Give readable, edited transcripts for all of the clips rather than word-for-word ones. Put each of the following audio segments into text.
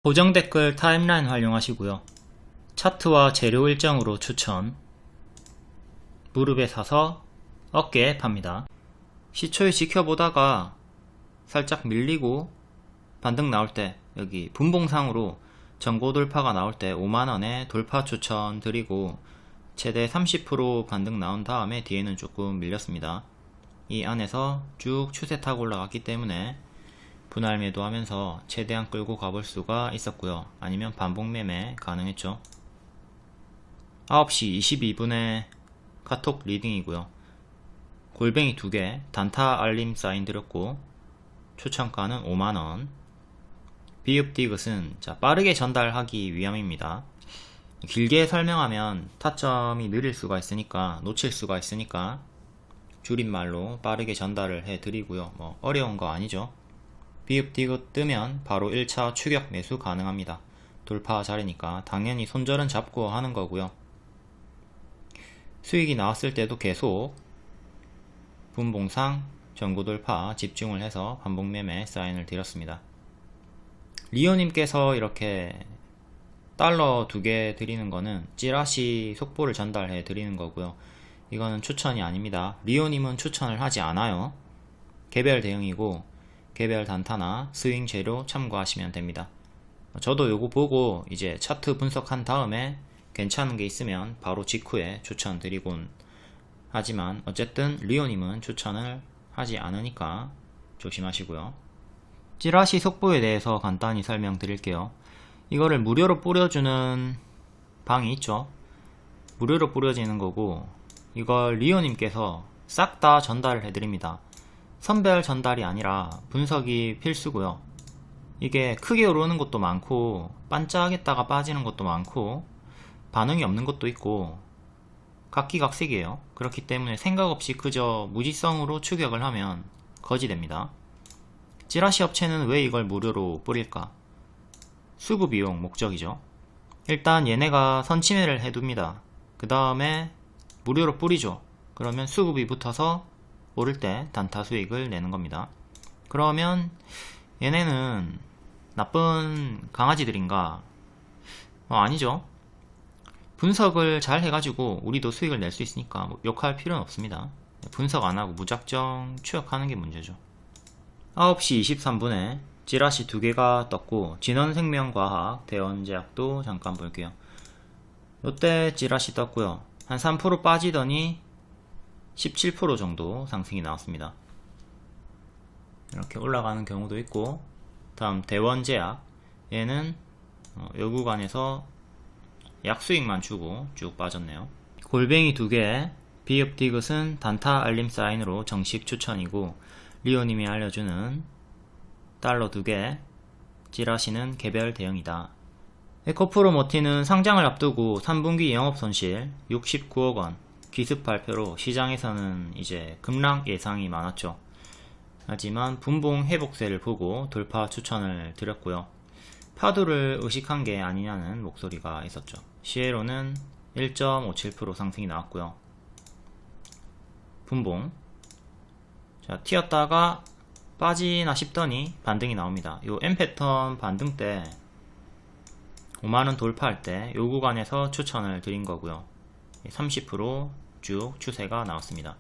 고정 댓글 타임라인 활용하시고요. 차트와 재료 일정으로 추천. 무릎에 사서 어깨에 팝니다. 시초일 지켜보다가 살짝 밀리고 반등 나올 때 여기 분봉상으로 전고 돌파가 나올 때 5만원에 돌파 추천 드리고 최대 30% 반등 나온 다음에 뒤에는 조금 밀렸습니다. 이 안에서 쭉 추세 타고 올라갔기 때문에 분할 매도하면서 최대한 끌고 가볼 수가 있었고요. 아니면 반복 매매 가능했죠. 9시 22분에 카톡 리딩이고요. 골뱅이 2개 단타 알림 사인 드렸고 추천가는 5만원. 비읍 디귿은 빠르게 전달하기 위함입니다. 길게 설명하면 타점이 느릴 수가 있으니까 놓칠 수가 있으니까 줄임말로 빠르게 전달을 해드리고요. 어려운 거 아니죠. 비읍 디귿 뜨면 바로 1차 추격 매수 가능합니다. 돌파 자리니까 당연히 손절은 잡고 하는 거고요. 수익이 나왔을 때도 계속 분봉상 전고 돌파 집중을 해서 반복 매매 사인을 드렸습니다. 리오님께서 이렇게 달러 2개 드리는 거는 찌라시 속보를 전달해 드리는 거고요. 이거는 추천이 아닙니다. 리오님은 추천을 하지 않아요. 개별 대응이고 개별 단타나 스윙 재료 참고하시면 됩니다. 저도 요거 보고 이제 차트 분석한 다음에 괜찮은 게 있으면 바로 직후에 추천 드리곤 하지만 어쨌든 리오님은 추천을 하지 않으니까 조심하시고요. 찌라시 속보에 대해서 간단히 설명드릴게요. 이거를 무료로 뿌려주는 방이 있죠. 무료로 뿌려지는 거고 이걸 리오님께서 싹 다 전달을 해드립니다. 선별 전달이 아니라 분석이 필수고요. 이게 크게 오르는 것도 많고 반짝했다가 빠지는 것도 많고 반응이 없는 것도 있고 각기각색이에요. 그렇기 때문에 생각 없이 그저 무지성으로 추격을 하면 거지됩니다. 찌라시 업체는 왜 이걸 무료로 뿌릴까? 수급이용 목적이죠. 일단 얘네가 선침해를 해둡니다. 그 다음에 무료로 뿌리죠. 그러면 수급이 붙어서 오를 때 단타 수익을 내는 겁니다. 그러면 얘네는 나쁜 강아지들인가? 아니죠. 분석을 잘 해가지고 우리도 수익을 낼 수 있으니까 욕할 필요는 없습니다. 분석 안하고 무작정 추격하는 게 문제죠. 9시 23분에 찌라시 2개가 떴고 진원생명과학, 대원제약도 잠깐 볼게요. 요때 찌라시 떴고요. 한 3% 빠지더니 17% 정도 상승이 나왔습니다. 이렇게 올라가는 경우도 있고 다음 대원제약 얘는 요 구간에서 약수익만 주고 쭉 빠졌네요. 골뱅이 2개 비읍 디귿은 단타 알림 사인으로 정식 추천이고 리오님이 알려주는 달러 2개 찌라시는 개별 대응이다. 에코프로모티는 상장을 앞두고 3분기 영업손실 69억원 기습 발표로 시장에서는 이제 급락 예상이 많았죠. 하지만 분봉 회복세를 보고 돌파 추천을 드렸고요. 파도를 의식한 게 아니냐는 목소리가 있었죠. 시에로는 1.57% 상승이 나왔고요. 분봉 튀었다가 빠지나 싶더니 반등이 나옵니다. 요 M패턴 반등 때 5만원 돌파할 때 요 구간에서 추천을 드린 거고요. 30% 추세가 나왔습니다.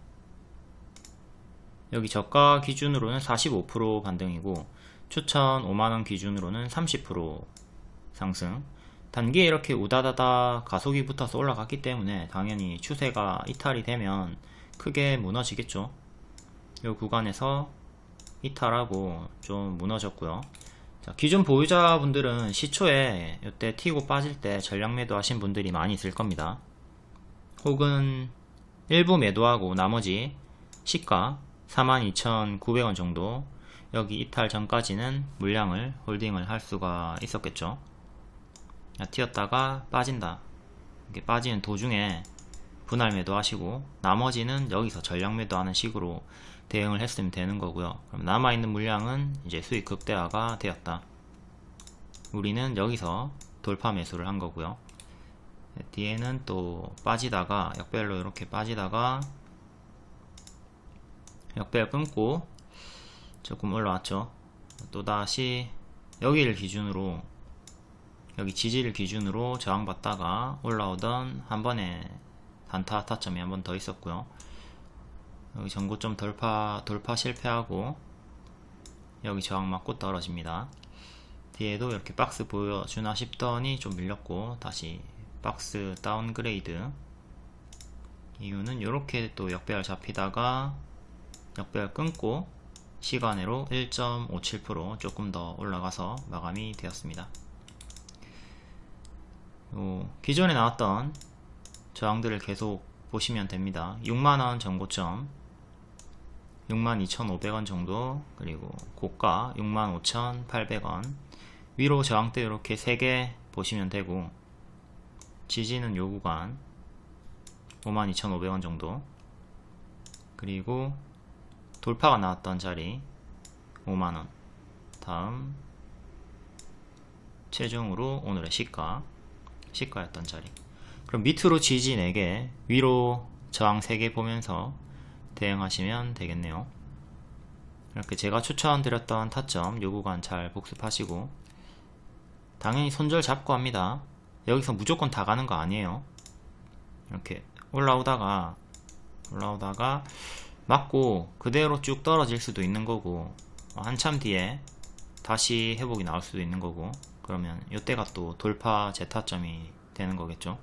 여기 저가 기준으로는 45% 반등이고 추천 5만원 기준으로는 30% 상승. 단기에 이렇게 우다다다 가속이 붙어서 올라갔기 때문에 당연히 추세가 이탈이 되면 크게 무너지겠죠. 이 구간에서 이탈하고 좀 무너졌고요. 기존 보유자분들은 시초에 이때 튀고 빠질 때 전량 매도 하신 분들이 많이 있을 겁니다. 혹은 일부 매도하고 나머지 시가 42,900원 정도 여기 이탈 전까지는 물량을 홀딩을 할 수가 있었겠죠. 튀었다가 빠진다. 이렇게 빠지는 도중에 분할 매도 하시고 나머지는 여기서 전량 매도하는 식으로 대응을 했으면 되는 거고요. 그럼 남아있는 물량은 이제 수익 극대화가 되었다. 우리는 여기서 돌파 매수를 한 거고요. 뒤에는 또 빠지다가 역별로 이렇게 빠지다가 역별 끊고 조금 올라왔죠. 또다시 여기를 기준으로 여기 지지를 기준으로 저항받다가 올라오던 한 번에 단타 타점이 한 번 더 있었고요. 여기 전고점 돌파 실패하고 여기 저항 맞고 떨어집니다. 뒤에도 이렇게 박스 보여주나 싶더니 좀 밀렸고 다시 박스 다운그레이드. 이유는 이렇게 또 역배열 잡히다가 역배열 끊고 시간으로 1.57% 조금 더 올라가서 마감이 되었습니다. 기존에 나왔던 저항들을 계속 보시면 됩니다. 6만원 전고점 62,500원 정도, 그리고 고가 65,800원, 위로 저항대 이렇게 3개 보시면 되고, 지지는 요 구간 52,500원 정도, 그리고 돌파가 나왔던 자리 5만원, 다음 최종으로 오늘의 시가였던 자리. 그럼 밑으로 지지 4개, 위로 저항 3개 보면서 대응하시면 되겠네요. 이렇게 제가 추천드렸던 타점 요 구간 잘 복습하시고, 당연히 손절 잡고 합니다. 여기서 무조건 다 가는 거 아니에요. 이렇게 올라오다가 맞고 그대로 쭉 떨어질 수도 있는 거고, 한참 뒤에 다시 회복이 나올 수도 있는 거고, 그러면 이때가 또 돌파 재타점이 되는 거겠죠.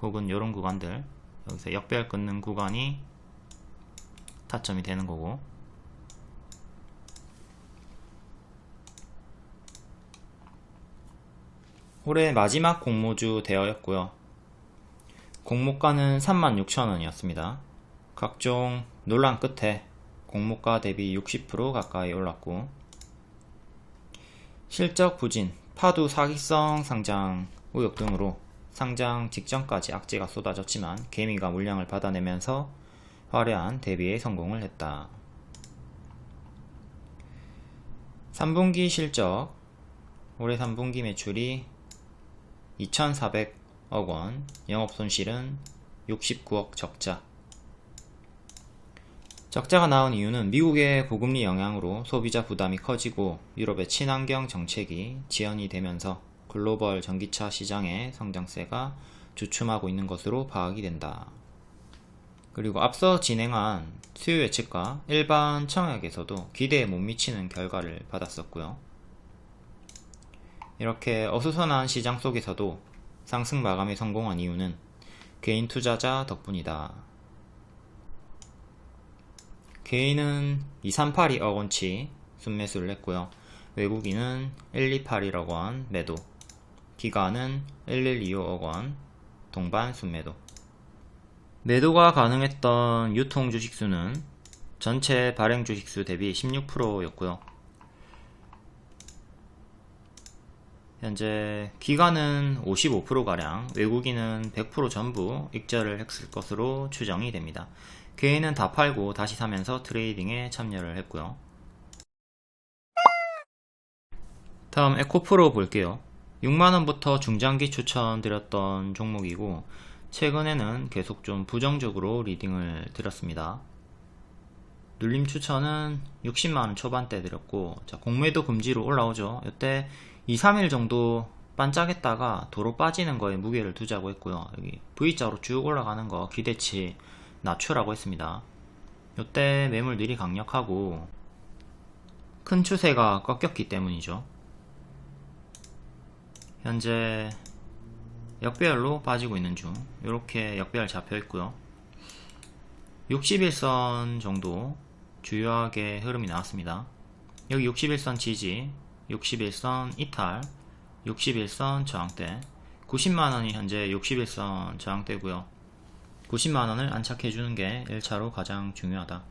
혹은 요런 구간들, 여기서 역배열 끊는 구간이 타점이 되는 거고, 올해 마지막 공모주 대여였고요. 공모가는 36,000원이었습니다. 각종 논란 끝에 공모가 대비 60% 가까이 올랐고, 실적 부진, 파두 사기성 상장 의혹 등으로 상장 직전까지 악재가 쏟아졌지만 개미가 물량을 받아내면서 화려한 대비에 성공을 했다. 3분기 실적, 올해 3분기 매출이 2,400억원, 영업손실은 69억 적자. 적자가 나온 이유는 미국의 고금리 영향으로 소비자 부담이 커지고 유럽의 친환경 정책이 지연이 되면서 글로벌 전기차 시장의 성장세가 주춤하고 있는 것으로 파악이 된다. 그리고 앞서 진행한 수요 예측과 일반 청약에서도 기대에 못 미치는 결과를 받았었고요. 이렇게 어수선한 시장 속에서도 상승 마감에 성공한 이유는 개인 투자자 덕분이다. 개인은 2382억원치 순매수를 했고요. 외국인은 1281억원 매도, 기관은 1125억원 동반 순매도. 매도가 가능했던 유통 주식수는 전체 발행 주식수 대비 16%였고요. 현재 기관은 55%가량, 외국인은 100% 전부 익절을 했을 것으로 추정이 됩니다. 개인은 다 팔고 다시 사면서 트레이딩에 참여를 했고요. 다음 에코프로 볼게요. 6만원부터 중장기 추천드렸던 종목이고, 최근에는 계속 좀 부정적으로 리딩을 드렸습니다. 눌림 추천은 60만원 초반대 드렸고, 자, 공매도 금지로 올라오죠. 이때 2-3일 정도 반짝했다가 도로 빠지는 거에 무게를 두자고 했고요. 여기 V자로 쭉 올라가는 거 기대치 낮추라고 했습니다. 이때 매물들이 강력하고 큰 추세가 꺾였기 때문이죠. 현재 역배열로 빠지고 있는 중, 이렇게 역배열 잡혀 있고요. 61선 정도 주요하게 흐름이 나왔습니다. 여기 61선 지지, 61선 이탈, 61선 저항대, 90만원이 현재 61선 저항대고요. 90만원을 안착해주는 게 1차로 가장 중요하다.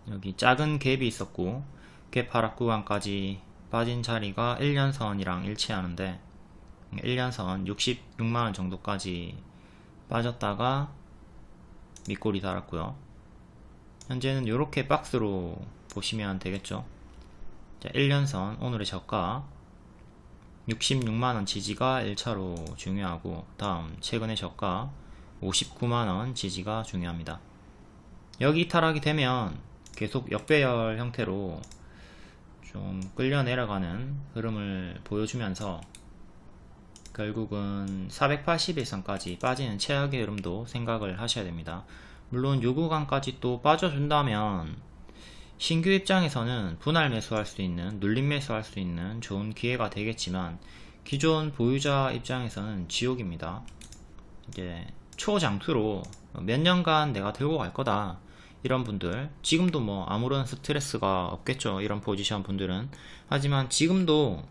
여기 작은 갭이 있었고, 갭 하락 구간까지 빠진 자리가 1년선이랑 일치하는데, 1년선 66만원 정도까지 빠졌다가 밑골이 달았고요. 현재는 이렇게 박스로 보시면 되겠죠. 자, 1년선 오늘의 저가 66만원 지지가 1차로 중요하고, 다음 최근의 저가 59만원 지지가 중요합니다. 여기 이탈하게 되면 계속 역배열 형태로 좀 끌려 내려가는 흐름을 보여주면서 결국은 480일선까지 빠지는 최악의 흐름도 생각을 하셔야 됩니다. 물론 요 구간까지 또 빠져준다면 신규 입장에서는 분할 매수할 수 있는, 눌림 매수할 수 있는 좋은 기회가 되겠지만 기존 보유자 입장에서는 지옥입니다. 이제 초장투로 몇 년간 내가 들고 갈 거다, 이런 분들, 지금도 뭐 아무런 스트레스가 없겠죠, 이런 포지션 분들은. 하지만 지금도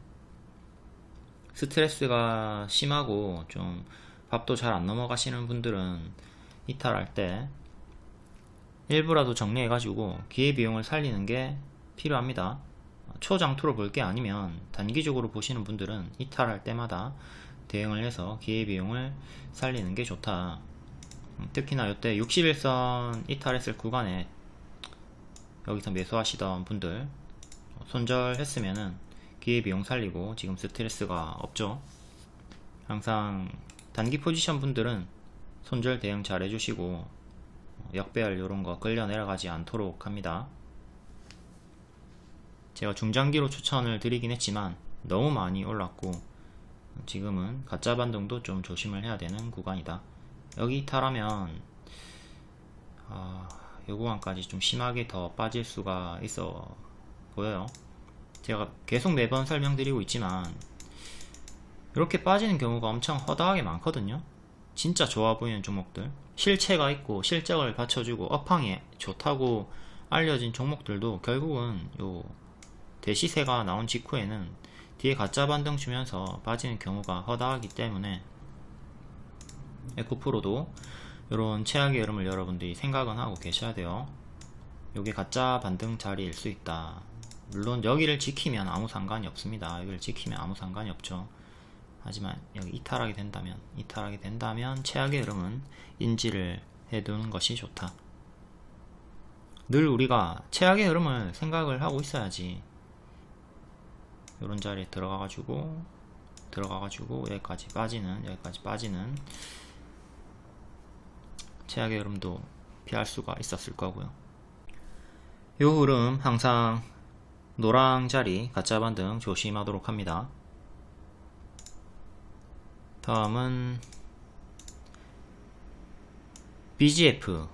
스트레스가 심하고 좀 밥도 잘 안 넘어가시는 분들은 이탈할 때 일부라도 정리해가지고 기회비용을 살리는 게 필요합니다. 초장투로 볼 게 아니면 단기적으로 보시는 분들은 이탈할 때마다 대응을 해서 기회비용을 살리는 게 좋다. 특히나 이때 61선 이탈했을 구간에 여기서 매수하시던 분들 손절했으면은 기회비용 살리고 지금 스트레스가 없죠. 항상 단기 포지션 분들은 손절 대응 잘 해주시고 역배열 요런거 끌려 내려가지 않도록 합니다. 제가 중장기로 추천을 드리긴 했지만 너무 많이 올랐고 지금은 가짜 반등도 좀 조심을 해야 되는 구간이다. 여기 이탈하면 요 구간까지 좀 심하게 더 빠질 수가 있어 보여요. 제가 계속 매번 설명드리고 있지만 이렇게 빠지는 경우가 엄청 허다하게 많거든요. 진짜 좋아 보이는 종목들, 실체가 있고 실적을 받쳐주고 업황이 좋다고 알려진 종목들도 결국은 요 대시세가 나온 직후에는 뒤에 가짜 반등 주면서 빠지는 경우가 허다하기 때문에 에코프로도 이런 최악의 흐름을 여러분들이 생각은 하고 계셔야 돼요. 요게 가짜 반등 자리일 수 있다. 물론 여기를 지키면 아무 상관이 없습니다. 여기를 지키면 아무 상관이 없죠. 하지만 여기 이탈하게 된다면 최악의 흐름은 인지를 해두는 것이 좋다. 늘 우리가 최악의 흐름을 생각을 하고 있어야지. 요런 자리에 들어가가지고 여기까지 빠지는 최악의 흐름도 피할 수가 있었을 거고요. 요 흐름 항상 노랑 자리 가짜 반등 조심하도록 합니다. 다음은 BGF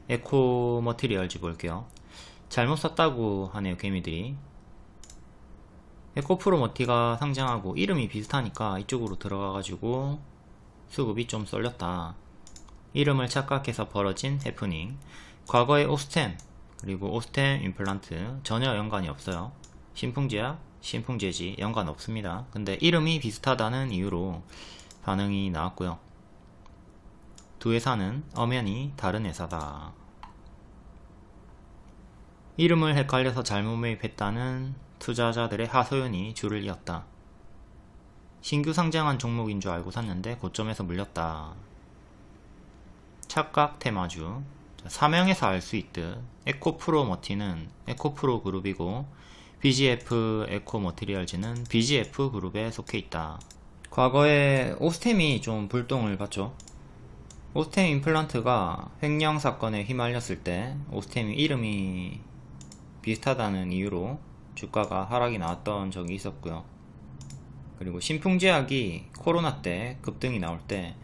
에코 머티리얼즈 볼게요. 잘못 샀다고 하네요, 개미들이. 에코프로 머티가 상장하고 이름이 비슷하니까 이쪽으로 들어가가지고 수급이 좀 쏠렸다. 이름을 착각해서 벌어진 해프닝. 과거의 오스템 그리고 오스템 임플란트 전혀 연관이 없어요. 신풍제약, 신풍제지 연관 없습니다. 근데 이름이 비슷하다는 이유로 반응이 나왔고요. 두 회사는 엄연히 다른 회사다. 이름을 헷갈려서 잘못 매입했다는 투자자들의 하소연이 줄을 이었다. 신규 상장한 종목인 줄 알고 샀는데 고점에서 물렸다. 착각 테마주. 사명에서 알 수 있듯 에코프로 머티는 에코프로 그룹이고 BGF 에코 머티리얼즈는 BGF 그룹에 속해 있다. 과거에 오스템이 좀 불똥을 봤죠. 오스템 임플란트가 횡령 사건에 휘말렸을 때 오스템이 이름이 비슷하다는 이유로 주가가 하락이 나왔던 적이 있었고요. 그리고 신풍제약이 코로나 때 급등이 나올 때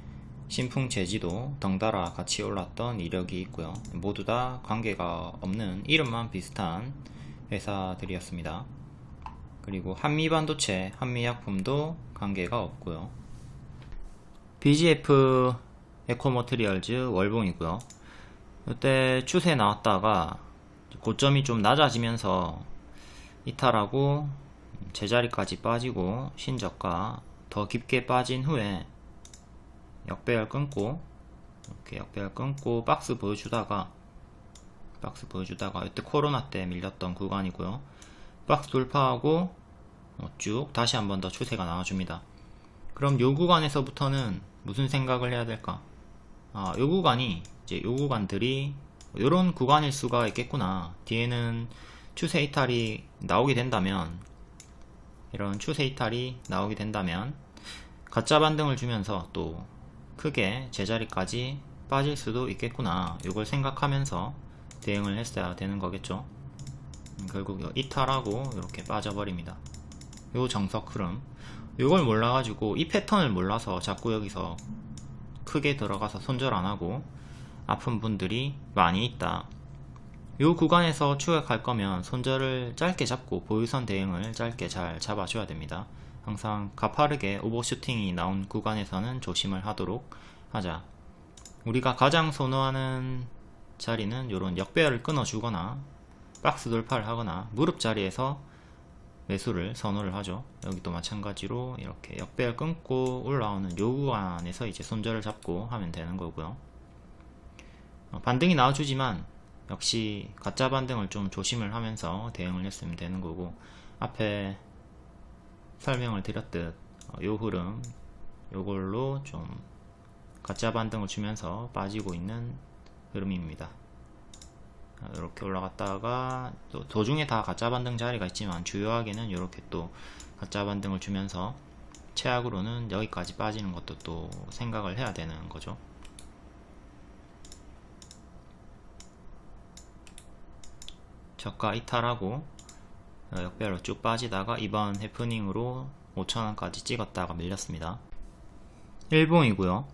신풍제지도 덩달아 같이 올랐던 이력이 있고요. 모두 다 관계가 없는 이름만 비슷한 회사들이었습니다. 그리고 한미반도체, 한미약품도 관계가 없고요. BGF 에코머트리얼즈 월봉이고요. 이때 추세 나왔다가 고점이 좀 낮아지면서 이탈하고 제자리까지 빠지고 신저가 더 깊게 빠진 후에 역배열 끊고 이렇게 역배열 끊고 박스 보여주다가 이때 코로나 때 밀렸던 구간이고요. 박스 돌파하고 쭉 다시 한 번 더 추세가 나와줍니다. 그럼 요 구간에서부터는 무슨 생각을 해야 될까? 요 구간이 이제 요 구간들이 요런 구간일 수가 있겠구나. 뒤에는 추세 이탈이 나오게 된다면, 이런 추세 이탈이 나오게 된다면 가짜 반등을 주면서 또 크게 제자리까지 빠질 수도 있겠구나. 이걸 생각하면서 대응을 했어야 되는 거겠죠. 결국 이탈하고 이렇게 빠져버립니다. 요 정석 흐름, 요걸 몰라가지고 이 패턴을 몰라서 자꾸 여기서 크게 들어가서 손절 안하고 아픈 분들이 많이 있다. 요 구간에서 추격할 거면 손절을 짧게 잡고 보유선 대응을 짧게 잘 잡아줘야 됩니다. 항상 가파르게 오버슈팅이 나온 구간에서는 조심을 하도록 하자. 우리가 가장 선호하는 자리는 요런 역배열을 끊어주거나 박스 돌파를 하거나 무릎 자리에서 매수를 선호를 하죠. 여기도 마찬가지로 이렇게 역배열 끊고 올라오는 요 구간에서 이제 손절을 잡고 하면 되는 거고요. 반등이 나와주지만 역시 가짜 반등을 좀 조심을 하면서 대응을 했으면 되는 거고, 앞에 설명을 드렸듯 요 흐름 요걸로 좀 가짜 반등을 주면서 빠지고 있는 흐름입니다. 이렇게 올라갔다가 또 도중에 다 가짜 반등 자리가 있지만 주요하게는 이렇게 또 가짜 반등을 주면서 최악으로는 여기까지 빠지는 것도 또 생각을 해야 되는 거죠. 저가 이탈하고 역배열로 쭉 빠지다가 이번 해프닝으로 5,000원까지 찍었다가 밀렸습니다. 일봉이고요.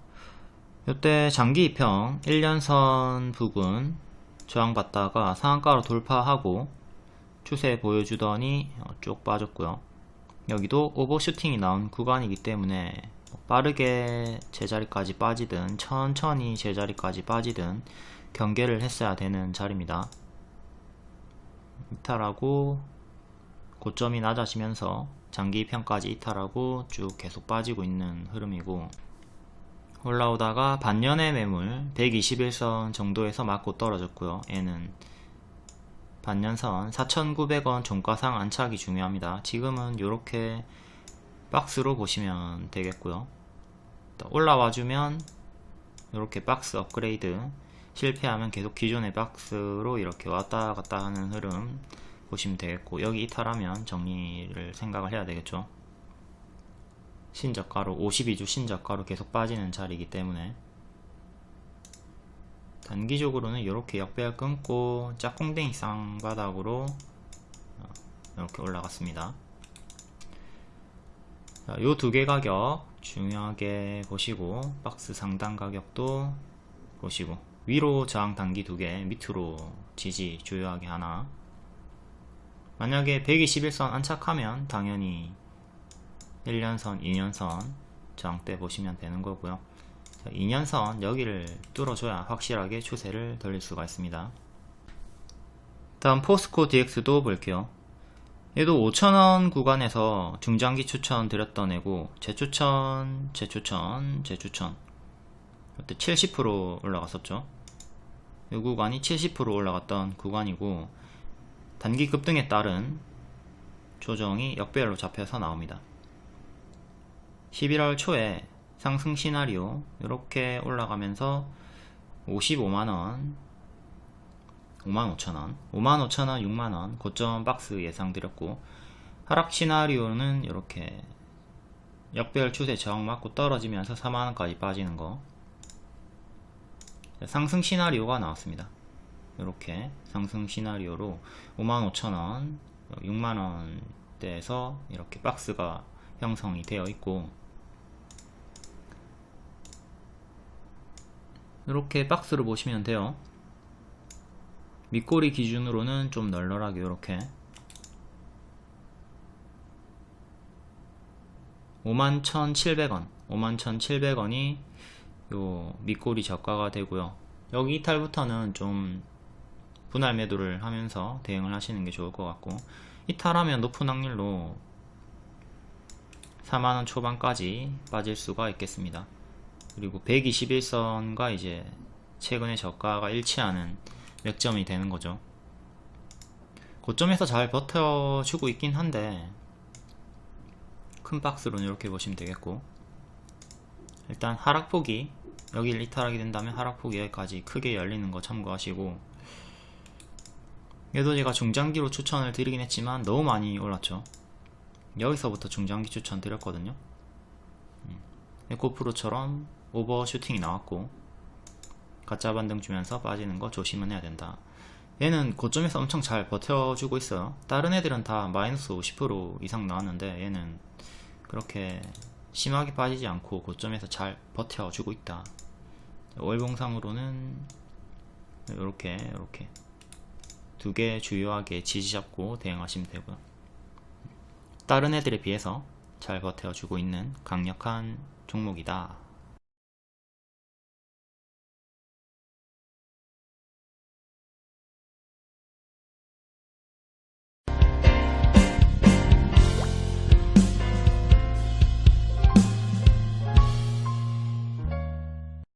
이때 장기 이평 1년선 부근 저항받다가 상한가로 돌파하고 추세 보여주더니 쭉 빠졌고요. 여기도 오버슈팅이 나온 구간이기 때문에 빠르게 제자리까지 빠지든 천천히 제자리까지 빠지든 경계를 했어야 되는 자리입니다. 이탈하고 고점이 낮아지면서 장기 이평까지 이탈하고 쭉 계속 빠지고 있는 흐름이고, 올라오다가 반년의 매물 121선 정도에서 맞고 떨어졌고요. 얘는 반년선 4,900원 종가상 안착이 중요합니다. 지금은 이렇게 박스로 보시면 되겠고요. 올라와주면 이렇게 박스 업그레이드, 실패하면 계속 기존의 박스로 이렇게 왔다 갔다 하는 흐름 보시면 되겠고, 여기 이탈하면 정리를 생각을 해야 되겠죠. 신저가로 52주 신저가로 계속 빠지는 자리이기 때문에 단기적으로는 이렇게 역배열 끊고 짝꿍댕이 쌍바닥으로 이렇게 올라갔습니다. 요 두 개 가격 중요하게 보시고, 박스 상단 가격도 보시고, 위로 저항 단기 두 개, 밑으로 지지 주요하게 하나. 만약에 121선 안착하면 당연히 1년선, 2년선 저항대 보시면 되는 거고요. 2년선 여기를 뚫어줘야 확실하게 추세를 돌릴 수가 있습니다. 다음 포스코 DX도 볼게요. 얘도 5,000원 구간에서 중장기 추천 드렸던 애고, 재추천 그때 70% 올라갔었죠. 이 구간이 70% 올라갔던 구간이고, 단기 급등에 따른 조정이 역배열로 잡혀서 나옵니다. 11월 초에 상승 시나리오 이렇게 올라가면서 55만원, 55,000원, 55,000원, 6만원 고점 박스 예상 드렸고, 하락 시나리오는 이렇게 역배열 추세 저항 맞고 떨어지면서 4만원까지 빠지는 거. 상승 시나리오가 나왔습니다. 이렇게 상승 시나리오로 55,000원, 6만원대에서 이렇게 박스가 형성이 되어 있고, 이렇게 박스로 보시면 돼요. 밑꼬리 기준으로는 좀 널널하게 이렇게 51,700원 51,700원이 요 밑꼬리 저가가 되고요. 여기 이탈부터는 좀 분할 매도를 하면서 대응을 하시는 게 좋을 것 같고, 이탈하면 높은 확률로 4만원 초반까지 빠질 수가 있겠습니다. 그리고 121선과 이제 최근의 저가가 일치하는 맥점이 되는 거죠. 고점에서 잘 버텨주고 있긴 한데 큰 박스로는 이렇게 보시면 되겠고, 일단 하락폭이 여기를 이탈하게 된다면 하락폭이 여기까지 크게 열리는 거 참고하시고, 얘도 제가 중장기로 추천을 드리긴 했지만 너무 많이 올랐죠. 여기서부터 중장기 추천 드렸거든요. 에코프로처럼 오버슈팅이 나왔고 가짜 반등 주면서 빠지는 거 조심은 해야 된다. 얘는 고점에서 엄청 잘 버텨주고 있어요. 다른 애들은 다 마이너스 50% 이상 나왔는데 얘는 그렇게 심하게 빠지지 않고 고점에서 잘 버텨주고 있다. 월봉상으로는 이렇게 두 개 주요하게 지지 잡고 대응하시면 되고요. 다른 애들에 비해서 잘 버텨주고 있는 강력한 종목이다.